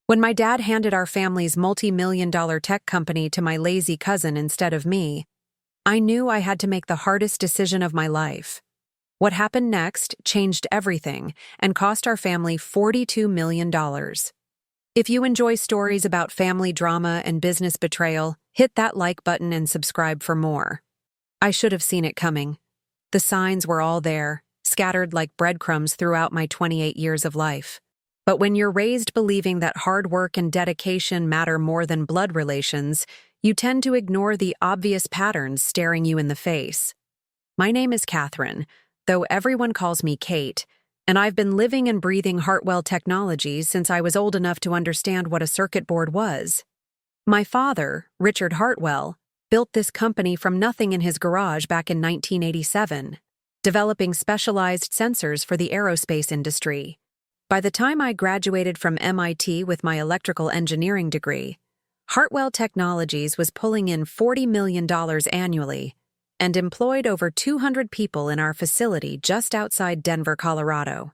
When my dad handed our family's multi-million-dollar tech company to my lazy cousin instead of me, I knew I had to make the hardest decision of my life. What happened next changed everything and cost our family $42 million. If you enjoy stories about family drama and business betrayal, hit that like button and subscribe for more. I should have seen it coming. The signs were all there, scattered like breadcrumbs throughout my 28 years of life. But when you're raised believing that hard work and dedication matter more than blood relations, you tend to ignore the obvious patterns staring you in the face. My name is Catherine, though everyone calls me Kate, and I've been living and breathing Hartwell Technologies since I was old enough to understand what a circuit board was. My father, Richard Hartwell, built this company from nothing in his garage back in 1987, developing specialized sensors for the aerospace industry. By the time I graduated from MIT with my electrical engineering degree, Hartwell Technologies was pulling in $40 million annually and employed over 200 people in our facility just outside Denver, Colorado.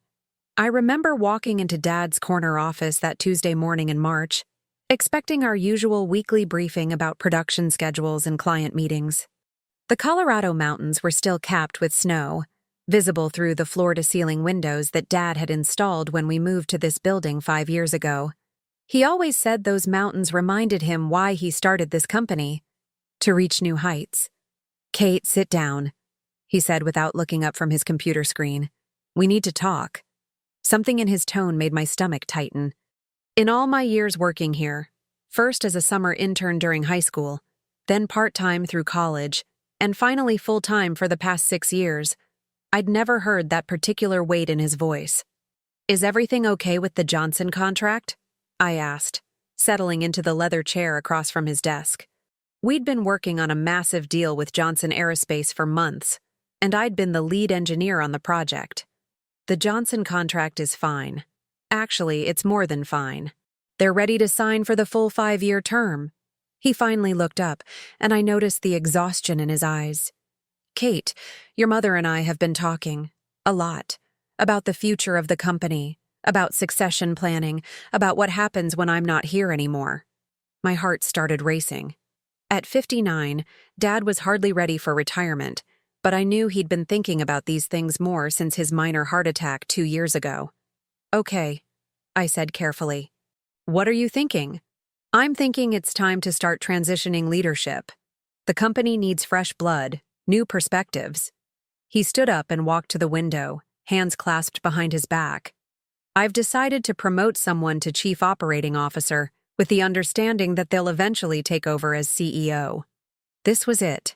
I remember walking into Dad's corner office that Tuesday morning in March, expecting our usual weekly briefing about production schedules and client meetings. The Colorado mountains were still capped with snow, visible through the floor-to-ceiling windows that Dad had installed when we moved to this building 5 years ago. He always said those mountains reminded him why he started this company, to reach new heights. "Kate, sit down," he said without looking up from his computer screen. "We need to talk." Something in his tone made my stomach tighten. In all my years working here, first as a summer intern during high school, then part-time through college, and finally full-time for the past 6 years, I'd never heard that particular weight in his voice. "Is everything okay with the Johnson contract?" I asked, settling into the leather chair across from his desk. We'd been working on a massive deal with Johnson Aerospace for months, and I'd been the lead engineer on the project. "The Johnson contract is fine. Actually, it's more than fine. They're ready to sign for the full 5-year term." He finally looked up, and I noticed the exhaustion in his eyes. "Kate, your mother and I have been talking, a lot, about the future of the company, about succession planning, about what happens when I'm not here anymore." My heart started racing. At 59, Dad was hardly ready for retirement, but I knew he'd been thinking about these things more since his minor heart attack 2 years ago. "Okay," I said carefully. "What are you thinking?" "I'm thinking it's time to start transitioning leadership. The company needs fresh blood, new perspectives." He stood up and walked to the window, hands clasped behind his back. "I've decided to promote someone to Chief Operating Officer, with the understanding that they'll eventually take over as CEO. This was it.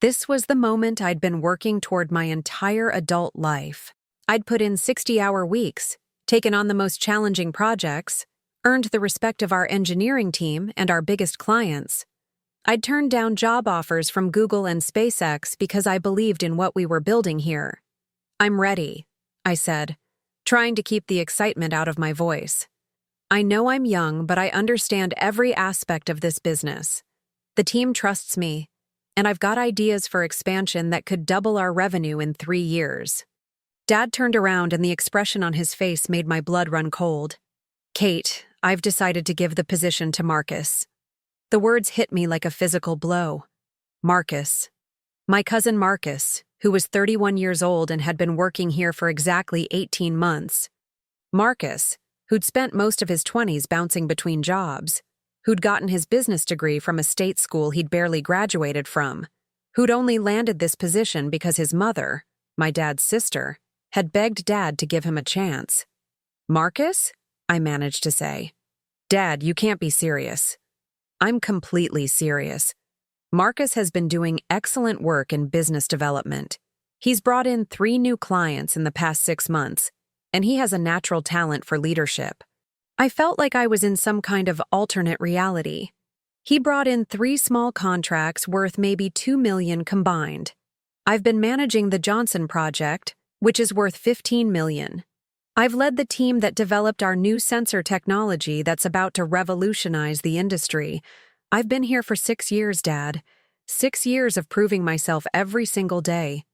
This was the moment I'd been working toward my entire adult life. I'd put in 60-hour weeks, taken on the most challenging projects, earned the respect of our engineering team and our biggest clients. I'd turned down job offers from Google and SpaceX because I believed in what we were building here. "I'm ready," I said, trying to keep the excitement out of my voice. "I know I'm young, but I understand every aspect of this business. The team trusts me, and I've got ideas for expansion that could double our revenue in 3 years." Dad turned around and the expression on his face made my blood run cold. "Kate, I've decided to give the position to Marcus." The words hit me like a physical blow. Marcus. My cousin Marcus, who was 31 years old and had been working here for exactly 18 months. Marcus, who'd spent most of his 20s bouncing between jobs, who'd gotten his business degree from a state school he'd barely graduated from, who'd only landed this position because his mother, my dad's sister, had begged Dad to give him a chance. "Marcus?" I managed to say. "Dad, you can't be serious." "I'm completely serious. Marcus has been doing excellent work in business development. He's brought in 3 new clients in the past 6 months, and he has a natural talent for leadership." I felt like I was in some kind of alternate reality. He brought in 3 small contracts worth maybe $2 million combined. I've been managing the Johnson project, which is worth $15 million. I've led the team that developed our new sensor technology that's about to revolutionize the industry. I've been here for 6 years, Dad. 6 years of proving myself every single day.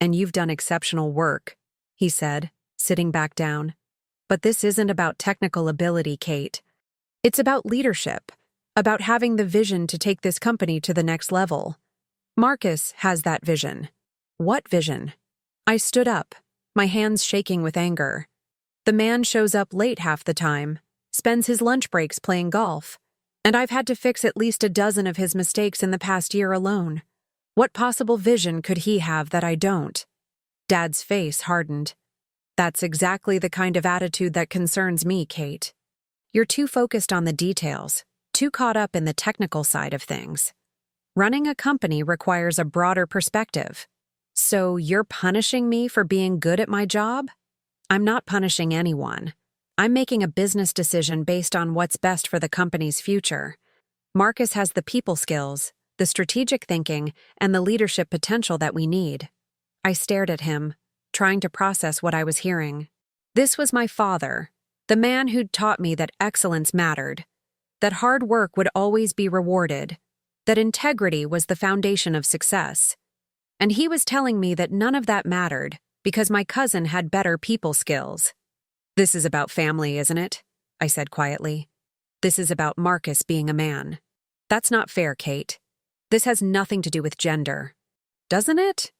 "And you've done exceptional work," he said, sitting back down. "But this isn't about technical ability, Kate. It's about leadership, about having the vision to take this company to the next level. Marcus has that vision. What vision? I stood up, my hands shaking with anger. The man shows up late half the time, spends his lunch breaks playing golf, and I've had to fix at least a dozen of his mistakes in the past year alone. What possible vision could he have that I don't? Dad's face hardened. That's exactly the kind of attitude that concerns me, Kate. You're too focused on the details, too caught up in the technical side of things. Running a company requires a broader perspective. So you're punishing me for being good at my job? I'm not punishing anyone. I'm making a business decision based on what's best for the company's future. Marcus has the people skills, the strategic thinking, and the leadership potential that we need. I stared at him, trying to process what I was hearing. This was my father, the man who'd taught me that excellence mattered, that hard work would always be rewarded, that integrity was the foundation of success. And he was telling me that none of that mattered because my cousin had better people skills. This is about family, isn't it? I said quietly. This is about Marcus being a man. That's not fair, Kate. This has nothing to do with gender. Doesn't it?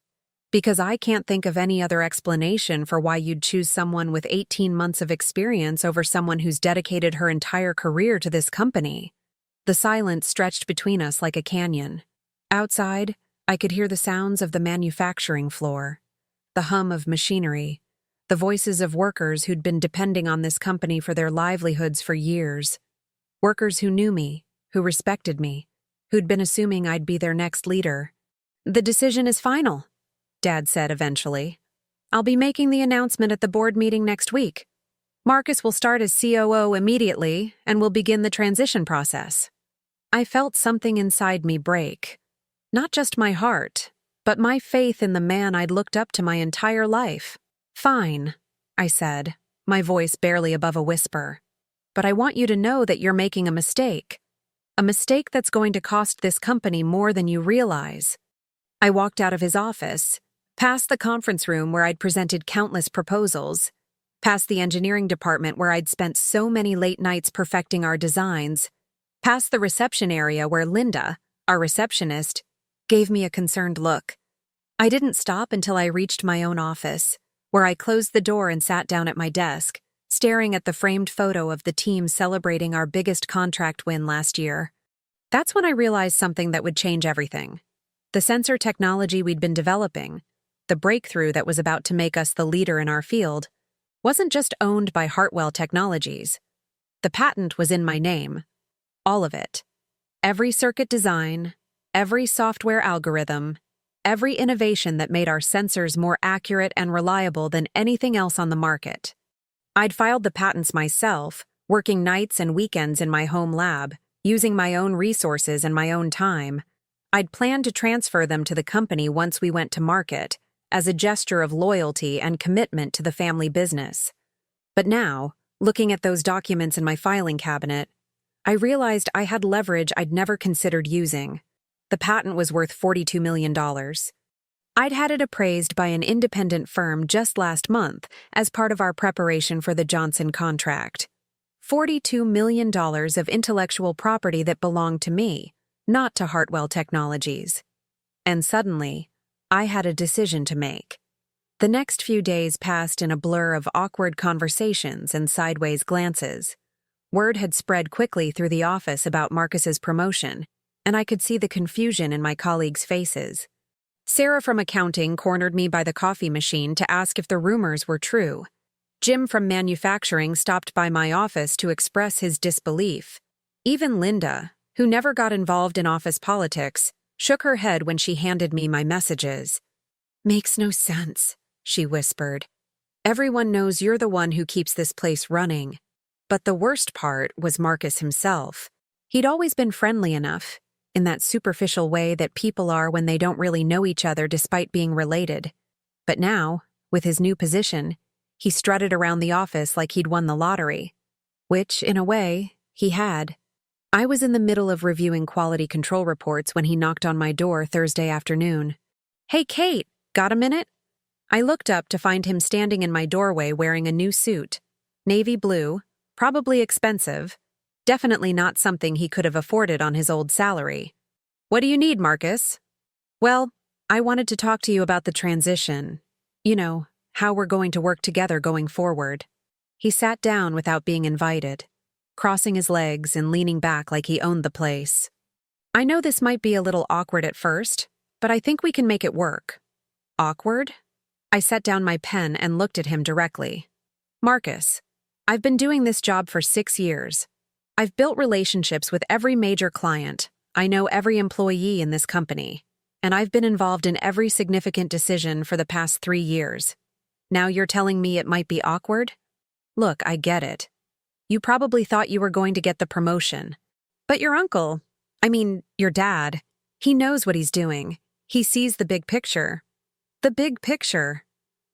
Because I can't think of any other explanation for why you'd choose someone with 18 months of experience over someone who's dedicated her entire career to this company. The silence stretched between us like a canyon. Outside, I could hear the sounds of the manufacturing floor, the hum of machinery, the voices of workers who'd been depending on this company for their livelihoods for years. Workers who knew me, who respected me, who'd been assuming I'd be their next leader. The decision is final, Dad said eventually. I'll be making the announcement at the board meeting next week. Marcus will start as COO immediately and will begin the transition process. I felt something inside me break. Not just my heart, but my faith in the man I'd looked up to my entire life. Fine, I said, my voice barely above a whisper. But I want you to know that you're making a mistake. A mistake that's going to cost this company more than you realize. I walked out of his office, past the conference room where I'd presented countless proposals, past the engineering department where I'd spent so many late nights perfecting our designs, past the reception area where Linda, our receptionist, gave me a concerned look. I didn't stop until I reached my own office, where I closed the door and sat down at my desk, staring at the framed photo of the team celebrating our biggest contract win last year. That's when I realized something that would change everything. The sensor technology we'd been developing, the breakthrough that was about to make us the leader in our field, wasn't just owned by Hartwell Technologies. The patent was in my name. All of it. Every circuit design, every software algorithm, every innovation that made our sensors more accurate and reliable than anything else on the market. I'd filed the patents myself, working nights and weekends in my home lab, using my own resources and my own time. I'd planned to transfer them to the company once we went to market, as a gesture of loyalty and commitment to the family business. But now, looking at those documents in my filing cabinet, I realized I had leverage I'd never considered using. The patent was worth $42 million. I'd had it appraised by an independent firm just last month as part of our preparation for the Johnson contract. $42 million of intellectual property that belonged to me, not to Hartwell Technologies. And suddenly, I had a decision to make. The next few days passed in a blur of awkward conversations and sideways glances. Word had spread quickly through the office about Marcus's promotion, and I could see the confusion in my colleagues' faces. Sarah from accounting cornered me by the coffee machine to ask if the rumors were true. Jim from manufacturing stopped by my office to express his disbelief. Even Linda, who never got involved in office politics, shook her head when she handed me my messages. "Makes no sense," she whispered. "Everyone knows you're the one who keeps this place running." But the worst part was Marcus himself. He'd always been friendly enough, in that superficial way that people are when they don't really know each other despite being related. But now, with his new position, he strutted around the office like he'd won the lottery. Which, in a way, he had. I was in the middle of reviewing quality control reports when he knocked on my door Thursday afternoon. "Hey, Kate, got a minute?" I looked up to find him standing in my doorway wearing a new suit. Navy blue, probably expensive, Definitely not something he could have afforded on his old salary. What do you need, Marcus? Well, I wanted to talk to you about the transition. You know, how we're going to work together going forward. He sat down without being invited, crossing his legs and leaning back like he owned the place. I know this might be a little awkward at first, but I think we can make it work. Awkward? I set down my pen and looked at him directly. Marcus, I've been doing this job for 6 years. I've built relationships with every major client. I know every employee in this company. And I've been involved in every significant decision for the past 3 years. Now you're telling me it might be awkward? Look, I get it. You probably thought you were going to get the promotion. But your dad, he knows what he's doing. He sees the big picture. The big picture.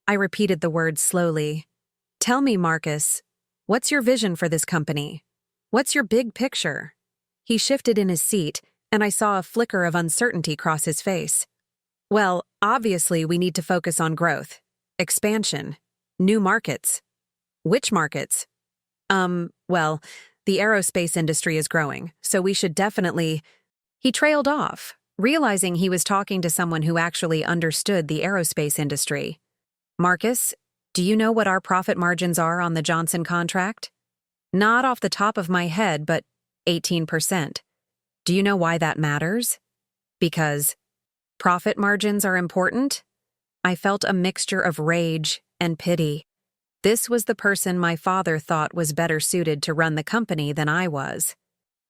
I repeated the words slowly. Tell me, Marcus, what's your vision for this company? What's your big picture? He shifted in his seat, and I saw a flicker of uncertainty cross his face. Well, obviously we need to focus on growth, expansion, new markets. Which markets? Well, the aerospace industry is growing, so we should definitely… He trailed off, realizing he was talking to someone who actually understood the aerospace industry. Marcus, do you know what our profit margins are on the Johnson contract? Not off the top of my head, but 18%. Do you know why that matters? Because profit margins are important? I felt a mixture of rage and pity. This was the person my father thought was better suited to run the company than I was.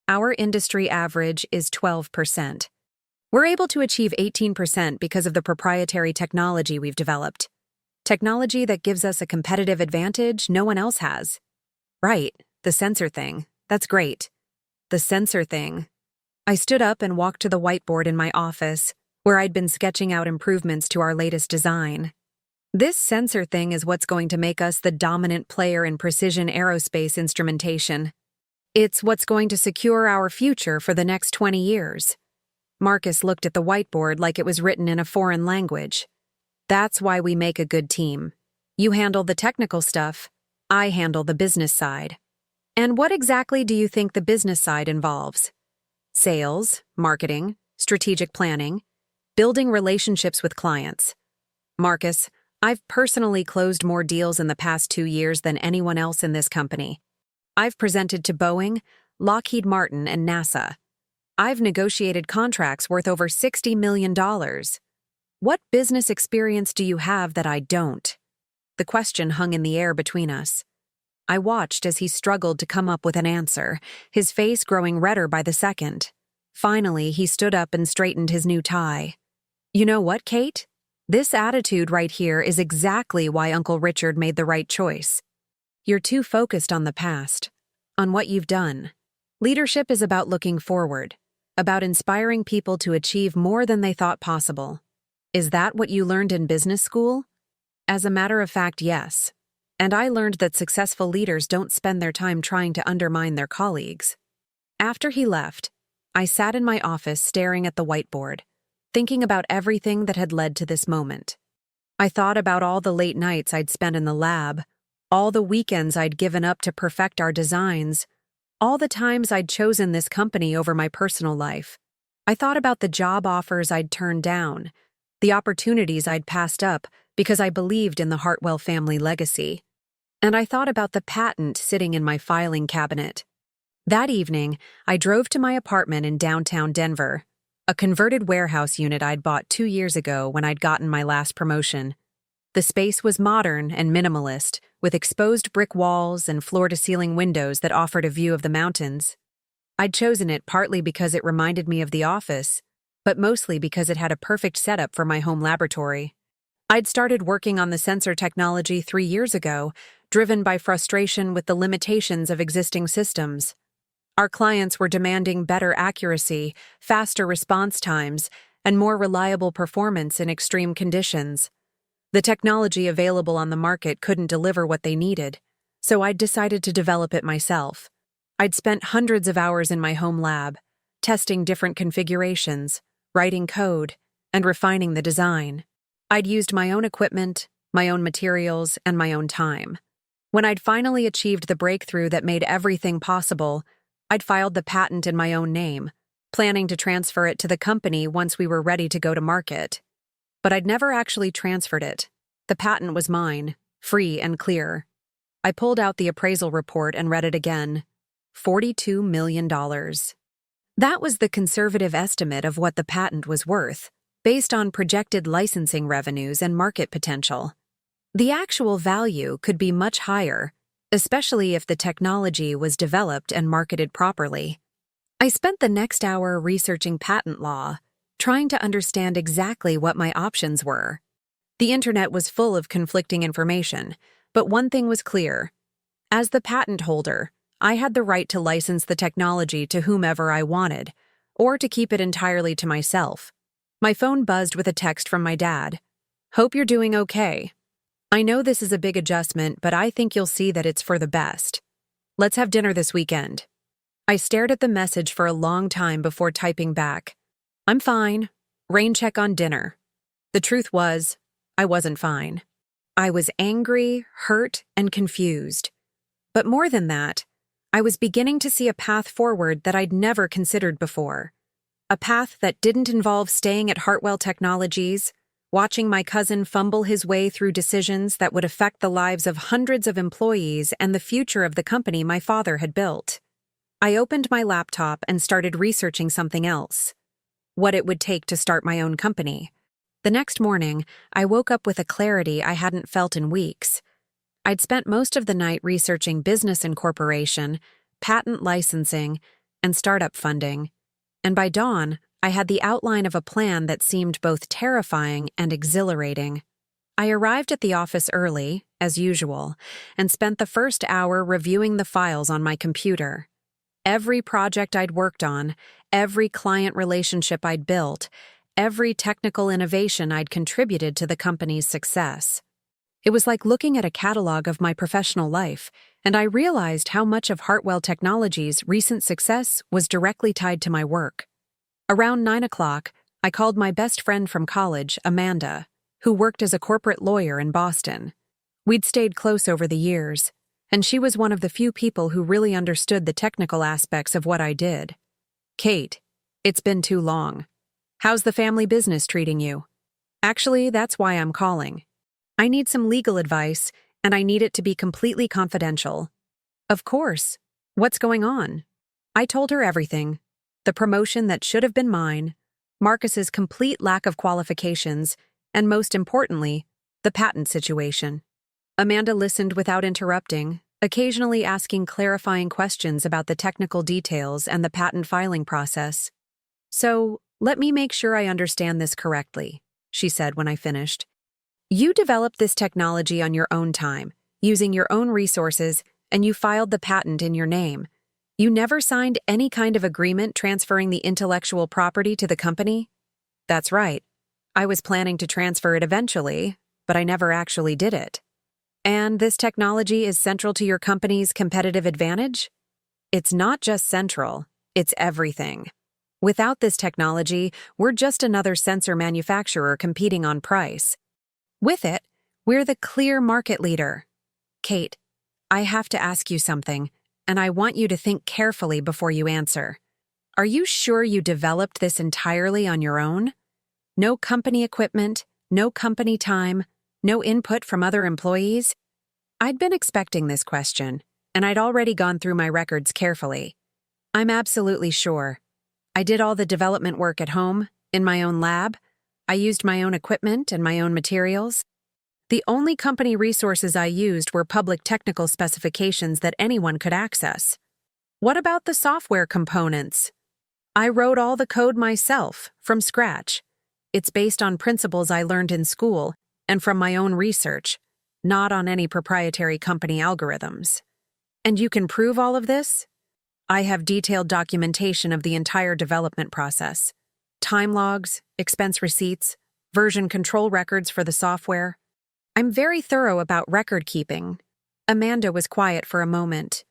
Our industry average is 12%. We're able to achieve 18% because of the proprietary technology we've developed. Technology that gives us a competitive advantage no one else has. Right, the sensor thing. That's great. The sensor thing. I stood up and walked to the whiteboard in my office, where I'd been sketching out improvements to our latest design. This sensor thing is what's going to make us the dominant player in precision aerospace instrumentation. It's what's going to secure our future for the next 20 years. Marcus looked at the whiteboard like it was written in a foreign language. That's why we make a good team. You handle the technical stuff, I handle the business side. And what exactly do you think the business side involves? Sales, marketing, strategic planning, building relationships with clients. Marcus, I've personally closed more deals in the past 2 years than anyone else in this company. I've presented to Boeing, Lockheed Martin, and NASA. I've negotiated contracts worth over $60 million. What business experience do you have that I don't? The question hung in the air between us. I watched as he struggled to come up with an answer, his face growing redder by the second. Finally, he stood up and straightened his new tie. You know what, Kate? This attitude right here is exactly why Uncle Richard made the right choice. You're too focused on the past, on what you've done. Leadership is about looking forward, about inspiring people to achieve more than they thought possible. Is that what you learned in business school? As a matter of fact, yes. And I learned that successful leaders don't spend their time trying to undermine their colleagues. After he left, I sat in my office staring at the whiteboard, thinking about everything that had led to this moment. I thought about all the late nights I'd spent in the lab, all the weekends I'd given up to perfect our designs, all the times I'd chosen this company over my personal life. I thought about the job offers I'd turned down, the opportunities I'd passed up because I believed in the Hartwell family legacy. And I thought about the patent sitting in my filing cabinet. That evening, I drove to my apartment in downtown Denver, a converted warehouse unit I'd bought 2 years ago when I'd gotten my last promotion. The space was modern and minimalist, with exposed brick walls and floor-to-ceiling windows that offered a view of the mountains. I'd chosen it partly because it reminded me of the office, but mostly because it had a perfect setup for my home laboratory. I'd started working on the sensor technology 3 years ago, driven by frustration with the limitations of existing systems. Our clients were demanding better accuracy, faster response times, and more reliable performance in extreme conditions. The technology available on the market couldn't deliver what they needed, so I'd decided to develop it myself. I'd spent hundreds of hours in my home lab, testing different configurations, writing code, and refining the design. I'd used my own equipment, my own materials, and my own time. When I'd finally achieved the breakthrough that made everything possible, I'd filed the patent in my own name, planning to transfer it to the company once we were ready to go to market. But I'd never actually transferred it. The patent was mine, free and clear. I pulled out the appraisal report and read it again. $42 million. That was the conservative estimate of what the patent was worth, based on projected licensing revenues and market potential. The actual value could be much higher, especially if the technology was developed and marketed properly. I spent the next hour researching patent law, trying to understand exactly what my options were. The internet was full of conflicting information, but one thing was clear. As the patent holder, I had the right to license the technology to whomever I wanted, or to keep it entirely to myself. My phone buzzed with a text from my dad. "Hope you're doing okay. I know this is a big adjustment, but I think you'll see that it's for the best. Let's have dinner this weekend." I stared at the message for a long time before typing back, "I'm fine. Rain check on dinner." The truth was, I wasn't fine. I was angry, hurt, and confused. But more than that, I was beginning to see a path forward that I'd never considered before. A path that didn't involve staying at Hartwell Technologies, watching my cousin fumble his way through decisions that would affect the lives of hundreds of employees and the future of the company my father had built. I opened my laptop and started researching something else. What it would take to start my own company. The next morning, I woke up with a clarity I hadn't felt in weeks. I'd spent most of the night researching business incorporation, patent licensing, and startup funding. And by dawn, I had the outline of a plan that seemed both terrifying and exhilarating. I arrived at the office early, as usual, and spent the first hour reviewing the files on my computer. Every project I'd worked on, every client relationship I'd built, every technical innovation I'd contributed to the company's success. It was like looking at a catalog of my professional life, and I realized how much of Hartwell Technologies' recent success was directly tied to my work. Around 9 o'clock, I called my best friend from college, Amanda, who worked as a corporate lawyer in Boston. We'd stayed close over the years, and she was one of the few people who really understood the technical aspects of what I did. "Kate, it's been too long. How's the family business treating you? Actually, that's why I'm calling. I need some legal advice, and I need it to be completely confidential." "Of course. What's going on?" I told her everything. The promotion that should have been mine, Marcus's complete lack of qualifications, and most importantly, the patent situation. Amanda listened without interrupting, occasionally asking clarifying questions about the technical details and the patent filing process. "So, let me make sure I understand this correctly," she said when I finished. "You developed this technology on your own time, using your own resources, and you filed the patent in your name. You never signed any kind of agreement transferring the intellectual property to the company?" "That's right. I was planning to transfer it eventually, but I never actually did it." "And this technology is central to your company's competitive advantage?" "It's not just central, it's everything. Without this technology, we're just another sensor manufacturer competing on price. With it, we're the clear market leader." "Kate, I have to ask you something, and I want you to think carefully before you answer. Are you sure you developed this entirely on your own? No company equipment, no company time, no input from other employees?" I'd been expecting this question, and I'd already gone through my records carefully. "I'm absolutely sure. I did all the development work at home, in my own lab. I used my own equipment and my own materials. The only company resources I used were public technical specifications that anyone could access." "What about the software components?" "I wrote all the code myself, from scratch. It's based on principles I learned in school and from my own research, not on any proprietary company algorithms." "And you can prove all of this?" "I have detailed documentation of the entire development process. Time logs, expense receipts, version control records for the software. I'm very thorough about record keeping." Amanda was quiet for a moment.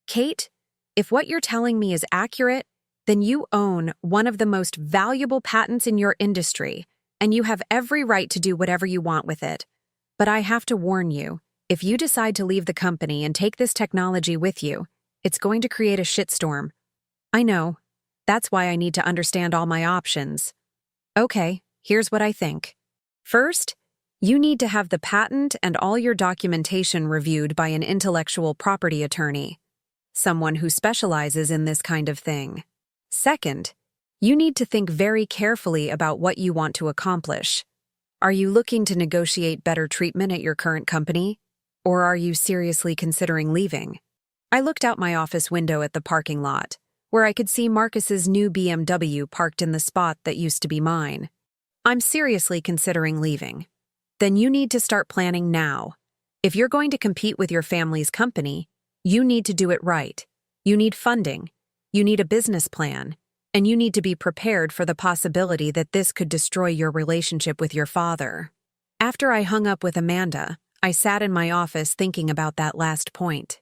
"Kate, if what you're telling me is accurate, then you own one of the most valuable patents in your industry, and you have every right to do whatever you want with it. But I have to warn you, if you decide to leave the company and take this technology with you, it's going to create a shitstorm, I know. That's why I need to understand all my options. Okay, here's what I think. First, you need to have the patent and all your documentation reviewed by an intellectual property attorney, someone who specializes in this kind of thing. Second, you need to think very carefully about what you want to accomplish. Are you looking to negotiate better treatment at your current company? Or are you seriously considering leaving? I looked out my office window at the parking lot, where I could see Marcus's new BMW parked in the spot that used to be mine. I'm seriously considering leaving. Then you need to start planning now. If you're going to compete with your family's company, you need to do it right. You need funding. You need a business plan. And you need to be prepared for the possibility that this could destroy your relationship with your father. After I hung up with Amanda, I sat in my office thinking about that last point.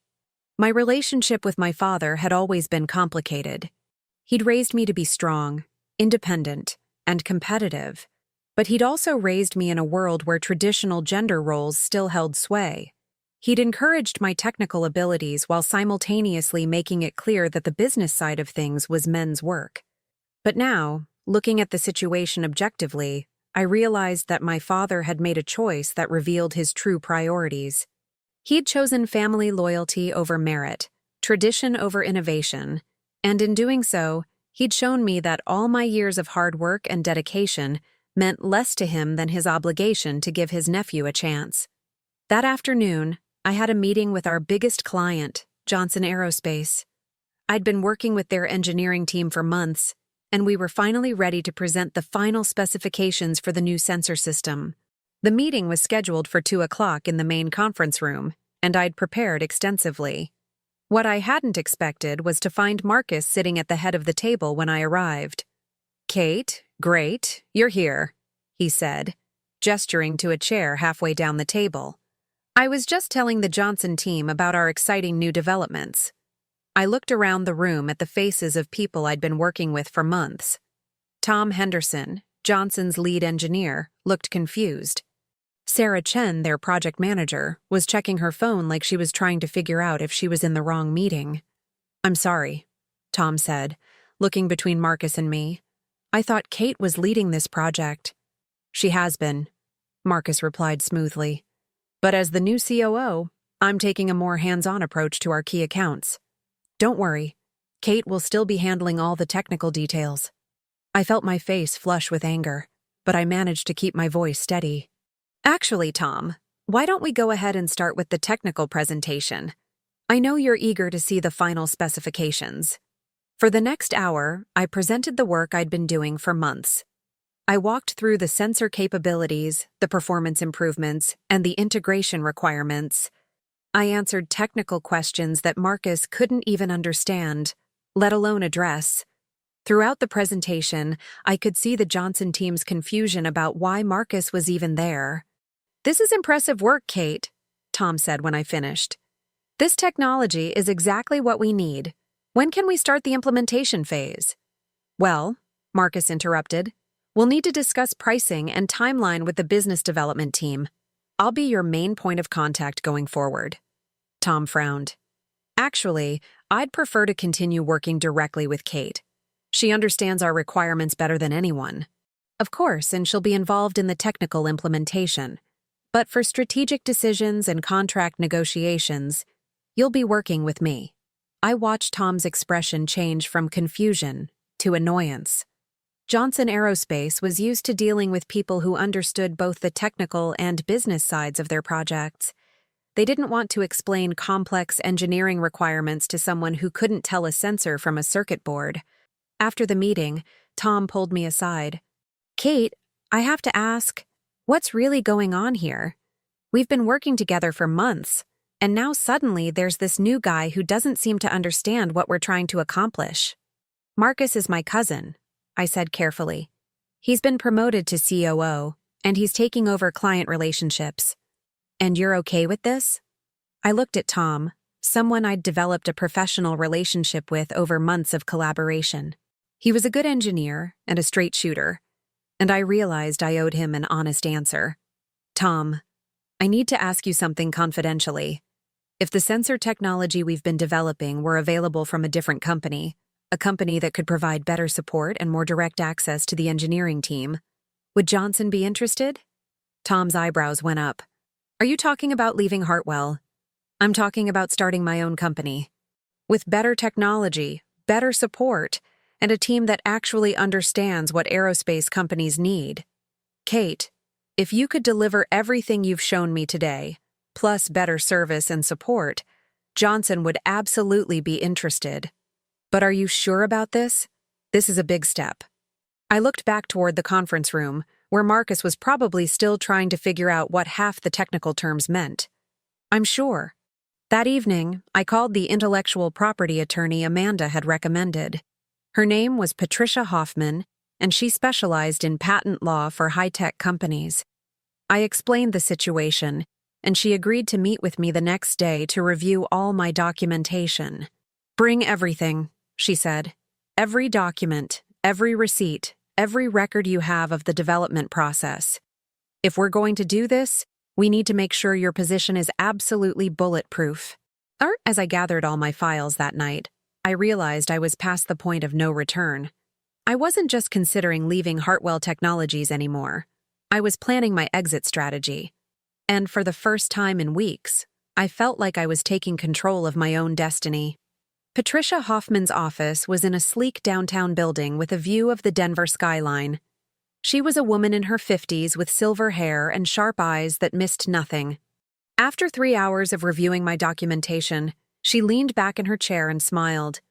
My relationship with my father had always been complicated. He'd raised me to be strong, independent, and competitive, but he'd also raised me in a world where traditional gender roles still held sway. He'd encouraged my technical abilities while simultaneously making it clear that the business side of things was men's work. But now, looking at the situation objectively, I realized that my father had made a choice that revealed his true priorities. He'd chosen family loyalty over merit, tradition over innovation, and in doing so, he'd shown me that all my years of hard work and dedication meant less to him than his obligation to give his nephew a chance. That afternoon, I had a meeting with our biggest client, Johnson Aerospace. I'd been working with their engineering team for months, and we were finally ready to present the final specifications for the new sensor system. The meeting was scheduled for 2 o'clock in the main conference room, and I'd prepared extensively. What I hadn't expected was to find Marcus sitting at the head of the table when I arrived. "Kate, great, you're here," he said, gesturing to a chair halfway down the table. I was just telling the Johnson team about our exciting new developments. I looked around the room at the faces of people I'd been working with for months. Tom Henderson, Johnson's lead engineer, looked confused. Sarah Chen, their project manager, was checking her phone like she was trying to figure out if she was in the wrong meeting. "I'm sorry," Tom said, looking between Marcus and me. "I thought Kate was leading this project." "She has been," Marcus replied smoothly. "But as the new COO, I'm taking a more hands-on approach to our key accounts. Don't worry, Kate will still be handling all the technical details." I felt my face flush with anger, but I managed to keep my voice steady. "Actually, Tom, why don't we go ahead and start with the technical presentation? I know you're eager to see the final specifications." For the next hour, I presented the work I'd been doing for months. I walked through the sensor capabilities, the performance improvements, and the integration requirements. I answered technical questions that Marcus couldn't even understand, let alone address. Throughout the presentation, I could see the Johnson team's confusion about why Marcus was even there. "This is impressive work, Kate," Tom said when I finished. "This technology is exactly what we need. When can we start the implementation phase?" "Well," Marcus interrupted, "we'll need to discuss pricing and timeline with the business development team. I'll be your main point of contact going forward." Tom frowned. "Actually, I'd prefer to continue working directly with Kate. She understands our requirements better than anyone. Of course, and she'll be involved in the technical implementation. But for strategic decisions and contract negotiations, you'll be working with me." I watched Tom's expression change from confusion to annoyance. Johnson Aerospace was used to dealing with people who understood both the technical and business sides of their projects. They didn't want to explain complex engineering requirements to someone who couldn't tell a sensor from a circuit board. After the meeting, Tom pulled me aside. "Kate, I have to ask, what's really going on here? We've been working together for months, and now suddenly there's this new guy who doesn't seem to understand what we're trying to accomplish." "Marcus is my cousin," I said carefully. "He's been promoted to COO, and he's taking over client relationships. And you're okay with this?" I looked at Tom, someone I'd developed a professional relationship with over months of collaboration. He was a good engineer and a straight shooter, and I realized I owed him an honest answer. "Tom, I need to ask you something confidentially. If the sensor technology we've been developing were available from a different company, a company that could provide better support and more direct access to the engineering team. Would Johnson be interested? Tom's eyebrows went up. Are you talking about leaving Hartwell? I'm talking about starting my own company. With better technology, better support, and a team that actually understands what aerospace companies need. Kate, if you could deliver everything you've shown me today, plus better service and support, Johnson would absolutely be interested. But are you sure about this? This is a big step. I looked back toward the conference room, where Marcus was probably still trying to figure out what half the technical terms meant. I'm sure. That evening, I called the intellectual property attorney Amanda had recommended. Her name was Patricia Hoffman, and she specialized in patent law for high-tech companies. I explained the situation, and she agreed to meet with me the next day to review all my documentation. Bring everything, she said. Every document, every receipt, every record you have of the development process. If we're going to do this, we need to make sure your position is absolutely bulletproof. As I gathered all my files that night, I realized I was past the point of no return. I wasn't just considering leaving Hartwell Technologies anymore. I was planning my exit strategy. And for the first time in weeks, I felt like I was taking control of my own destiny. Patricia Hoffman's office was in a sleek downtown building with a view of the Denver skyline. She was a woman in her 50s with silver hair and sharp eyes that missed nothing. After 3 hours of reviewing my documentation, she leaned back in her chair and smiled.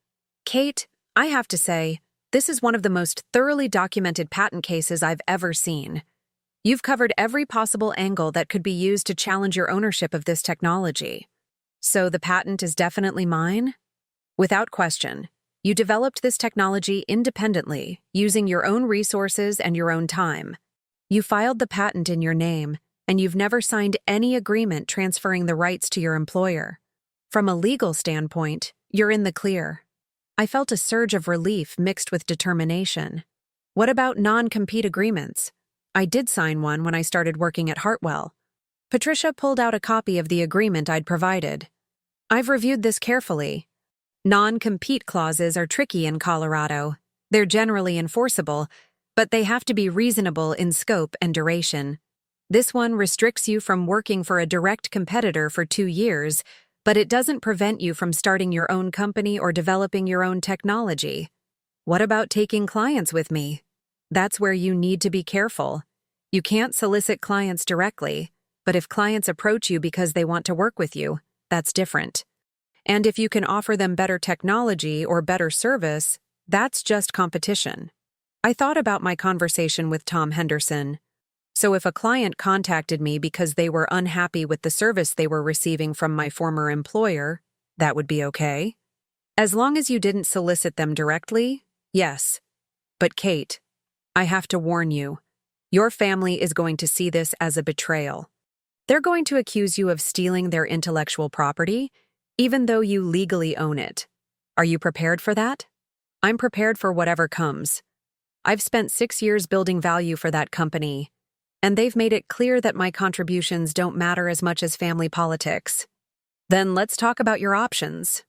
Kate, I have to say, this is one of the most thoroughly documented patent cases I've ever seen. You've covered every possible angle that could be used to challenge your ownership of this technology. So the patent is definitely mine? Without question. You developed this technology independently, using your own resources and your own time. You filed the patent in your name, and you've never signed any agreement transferring the rights to your employer. From a legal standpoint, you're in the clear. I felt a surge of relief mixed with determination. What about non-compete agreements? I did sign one when I started working at Hartwell. Patricia pulled out a copy of the agreement I'd provided. I've reviewed this carefully. Non-compete clauses are tricky in Colorado. They're generally enforceable, but they have to be reasonable in scope and duration. This one restricts you from working for a direct competitor for 2 years, but it doesn't prevent you from starting your own company or developing your own technology. What about taking clients with me? That's where you need to be careful. You can't solicit clients directly, but if clients approach you because they want to work with you, that's different. And if you can offer them better technology or better service, that's just competition. I thought about my conversation with Tom Henderson. So if a client contacted me because they were unhappy with the service they were receiving from my former employer, that would be okay? As long as you didn't solicit them directly, yes. But Kate, I have to warn you, your family is going to see this as a betrayal. They're going to accuse you of stealing their intellectual property, even though you legally own it. Are you prepared for that? I'm prepared for whatever comes. I've spent 6 years building value for that company, and they've made it clear that my contributions don't matter as much as family politics. Then let's talk about your options.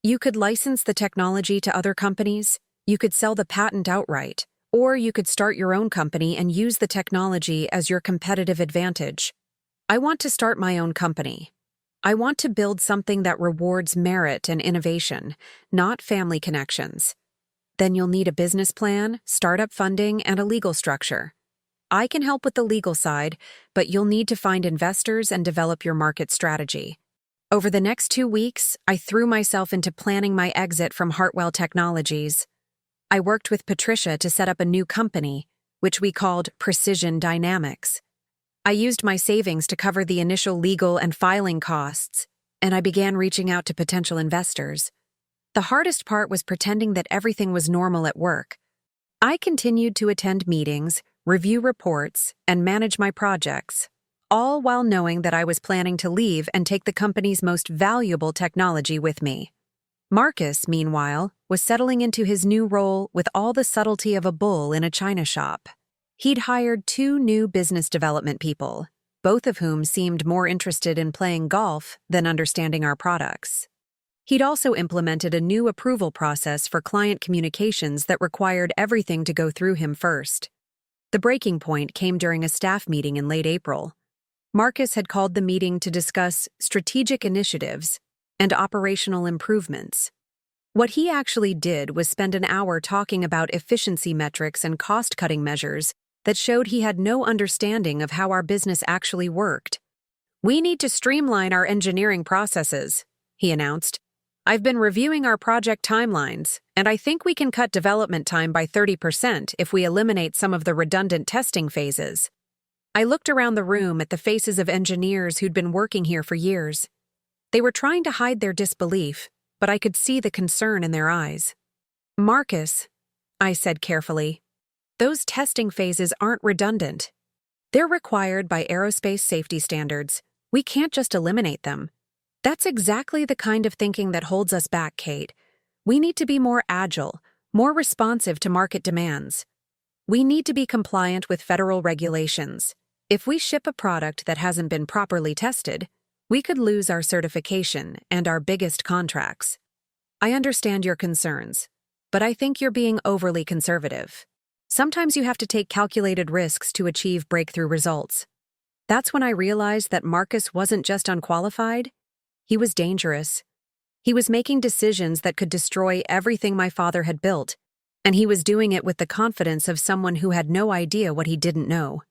You could license the technology to other companies, you could sell the patent outright, or you could start your own company and use the technology as your competitive advantage. I want to start my own company. I want to build something that rewards merit and innovation, not family connections. Then you'll need a business plan, startup funding, and a legal structure. I can help with the legal side, but you'll need to find investors and develop your market strategy. Over the next 2 weeks, I threw myself into planning my exit from Hartwell Technologies. I worked with Patricia to set up a new company, which we called Precision Dynamics. I used my savings to cover the initial legal and filing costs, and I began reaching out to potential investors. The hardest part was pretending that everything was normal at work. I continued to attend meetings, review reports, and manage my projects, all while knowing that I was planning to leave and take the company's most valuable technology with me. Marcus, meanwhile, was settling into his new role with all the subtlety of a bull in a china shop. He'd hired 2 new business development people, both of whom seemed more interested in playing golf than understanding our products. He'd also implemented a new approval process for client communications that required everything to go through him first. The breaking point came during a staff meeting in late April. Marcus had called the meeting to discuss strategic initiatives and operational improvements. What he actually did was spend an hour talking about efficiency metrics and cost-cutting measures that showed he had no understanding of how our business actually worked. "We need to streamline our engineering processes," he announced. "I've been reviewing our project timelines, and I think we can cut development time by 30% if we eliminate some of the redundant testing phases." I looked around the room at the faces of engineers who'd been working here for years. They were trying to hide their disbelief, but I could see the concern in their eyes. "Marcus," I said carefully, "those testing phases aren't redundant. They're required by aerospace safety standards. We can't just eliminate them. That's exactly the kind of thinking that holds us back, Kate. We need to be more agile, more responsive to market demands. We need to be compliant with federal regulations. If we ship a product that hasn't been properly tested, we could lose our certification and our biggest contracts. I understand your concerns, but I think you're being overly conservative. Sometimes you have to take calculated risks to achieve breakthrough results." That's when I realized that Marcus wasn't just unqualified, he was dangerous. He was making decisions that could destroy everything my father had built, and he was doing it with the confidence of someone who had no idea what he didn't know.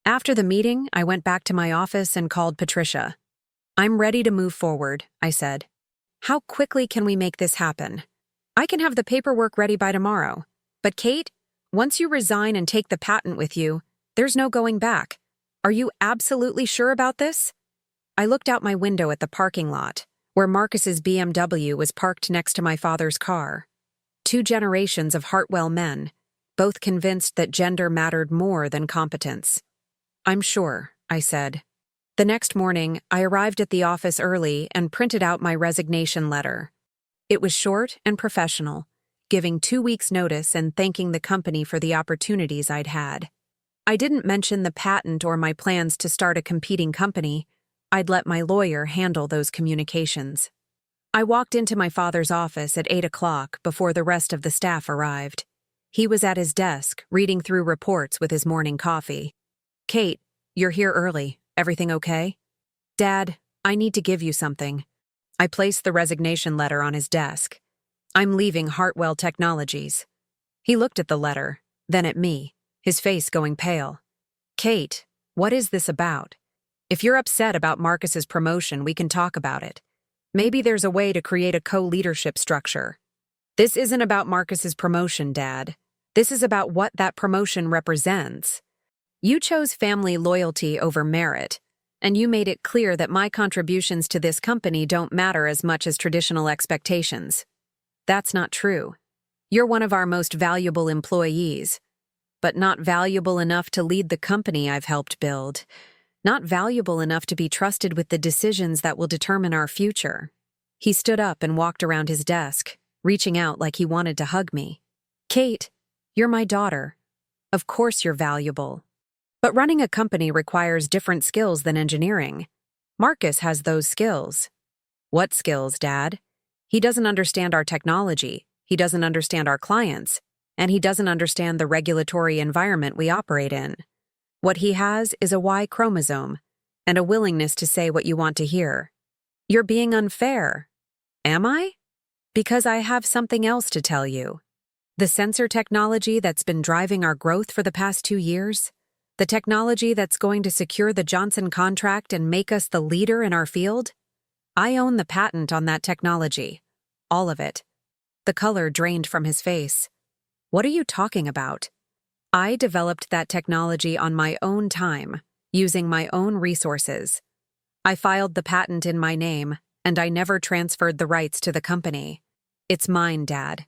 After the meeting, I went back to my office and called Patricia. "I'm ready to move forward," I said. "How quickly can we make this happen? I can have the paperwork ready by tomorrow. But Kate, once you resign and take the patent with you, there's no going back. Are you absolutely sure about this?" I looked out my window at the parking lot, where Marcus's BMW was parked next to my father's car. 2 generations of Hartwell men, both convinced that gender mattered more than competence. "I'm sure," I said. The next morning, I arrived at the office early and printed out my resignation letter. It was short and professional, giving 2 weeks' notice and thanking the company for the opportunities I'd had. I didn't mention the patent or my plans to start a competing company. I'd let my lawyer handle those communications. I walked into my father's office at 8 o'clock before the rest of the staff arrived. He was at his desk, reading through reports with his morning coffee. "Kate, you're here early. Everything okay?" "Dad, I need to give you something." I placed the resignation letter on his desk. "I'm leaving Hartwell Technologies." He looked at the letter, then at me, his face going pale. "Kate, what is this about? If you're upset about Marcus's promotion, we can talk about it. Maybe there's a way to create a co-leadership structure." "This isn't about Marcus's promotion, Dad. This is about what that promotion represents. You chose family loyalty over merit, and you made it clear that my contributions to this company don't matter as much as traditional expectations. That's not true. You're one of our most valuable employees, but not valuable enough to lead the company I've helped build. Not valuable enough to be trusted with the decisions that will determine our future." He stood up and walked around his desk, reaching out like he wanted to hug me. "Kate, you're my daughter. Of course you're valuable. But running a company requires different skills than engineering. Marcus has those skills." "What skills, Dad?" "He doesn't understand our technology, he doesn't understand our clients, and he doesn't understand the regulatory environment we operate in. What he has is a Y chromosome and a willingness to say what you want to hear." "You're being unfair." "Am I?" "Because I have something else to tell you. The sensor technology that's been driving our growth for the past 2 years, the technology that's going to secure the Johnson contract and make us the leader in our field, I own the patent on that technology. All of it." The color drained from his face. "What are you talking about?" "I developed that technology on my own time, using my own resources. I filed the patent in my name, and I never transferred the rights to the company. It's mine, Dad,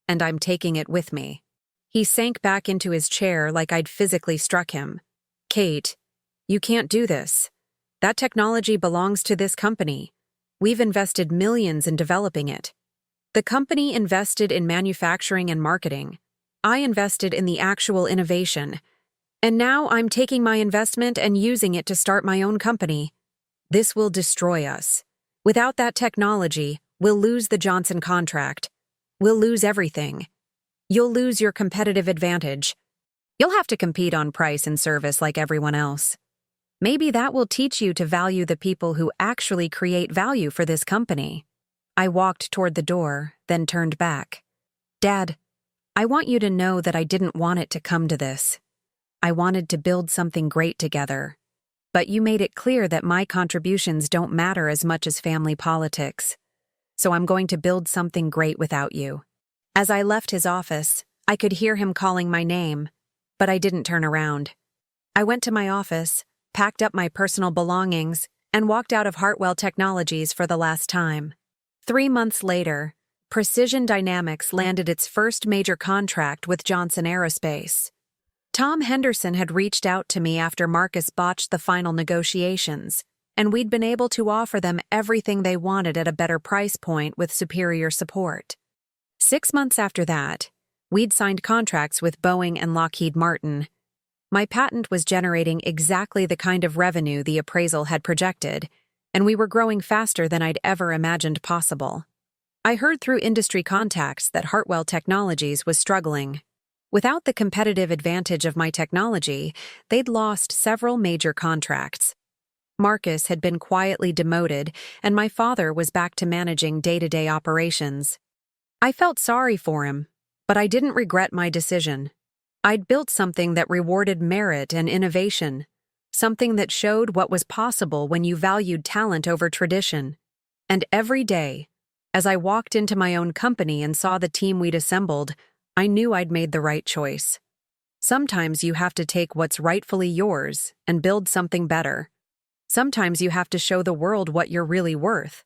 and I'm taking it with me." He sank back into his chair like I'd physically struck him. "Kate, you can't do this. That technology belongs to this company. We've invested millions in developing it. The company invested in manufacturing and marketing. I invested in the actual innovation. And now I'm taking my investment and using it to start my own company. This will destroy us. Without that technology, We'll lose the Johnson contract. We'll lose everything. You'll lose your competitive advantage. You'll have to compete on price and service like everyone else. Maybe that will teach you to value the people who actually create value for this company." I walked toward the door, then turned back. "Dad, I want you to know that I didn't want it to come to this. I wanted to build something great together. But you made it clear that my contributions don't matter as much as family politics. So I'm going to build something great without you." As I left his office, I could hear him calling my name, but I didn't turn around. I went to my office, packed up my personal belongings, and walked out of Hartwell Technologies for the last time. 3 months later, Precision Dynamics landed its first major contract with Johnson Aerospace. Tom Henderson had reached out to me after Marcus botched the final negotiations, and we'd been able to offer them everything they wanted at a better price point with superior support. 6 months after that, we'd signed contracts with Boeing and Lockheed Martin. My patent was generating exactly the kind of revenue the appraisal had projected, and we were growing faster than I'd ever imagined possible. I heard through industry contacts that Hartwell Technologies was struggling. Without the competitive advantage of my technology, they'd lost several major contracts. Marcus had been quietly demoted, and my father was back to managing day-to-day operations. I felt sorry for him, but I didn't regret my decision. I'd built something that rewarded merit and innovation, something that showed what was possible when you valued talent over tradition. And every day, as I walked into my own company and saw the team we'd assembled, I knew I'd made the right choice. Sometimes you have to take what's rightfully yours and build something better. Sometimes you have to show the world what you're really worth.